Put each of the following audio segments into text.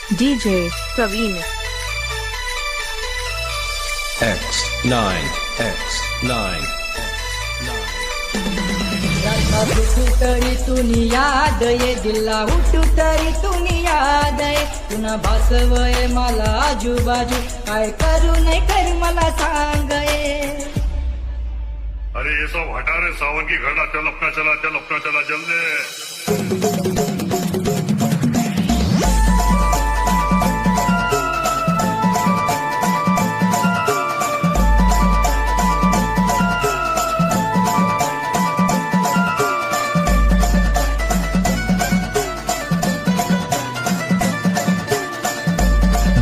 DJ Praveen X9 X9 उठू तरी तुनी याद ये दिला उठू तरी तुनी याद ये पुन्हा भासवय मला आजूबाजू काय करू नाही कर मला सांग ये अरे ये सब हटा रे सावन की घड़ा चल अपना चला जल्दी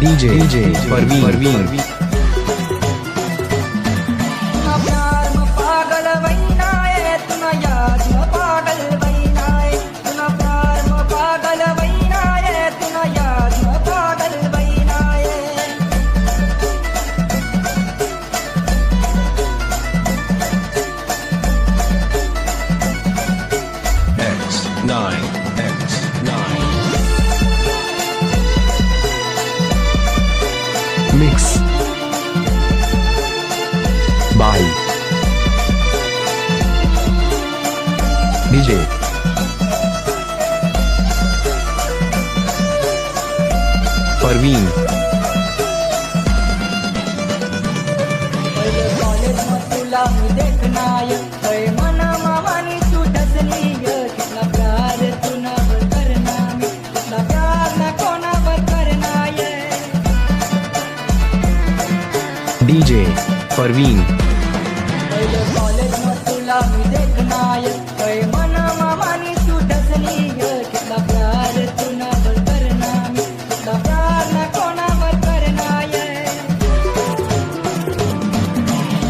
DJ Parveen प्यार में पागल वैना है तुना याद में पागल वैना है तुना प्यार में पागल वैना है तुना याद में पागल वैना है X9 X9 Mix by DJ Parveen college में तुला मी देखना है कई मना मामानी तू डसनी है कितना प्यार तूना वर करना मी कितना प्यार ना कोना वर करना है DJ Parveen कॉलेज में तुला मी देखना है कई मना मामानी तू डसनी है कितना प्यार तूना वर करना मी कितना प्यार ना कोना वर करना है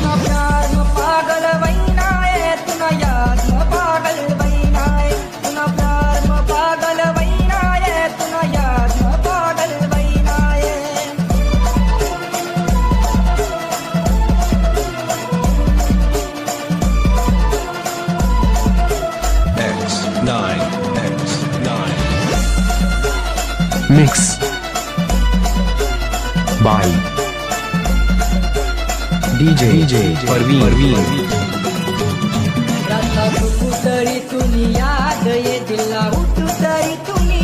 ना प्यार में पागल वैना है तुना याद में पागल वैना है तुना प्यार में पागल वैना है तुना याद में पागल वैना है X9 X9 Mix by DJ Parveen राता उठू तरी तुनी याद ये दिला उठू तरी तुनी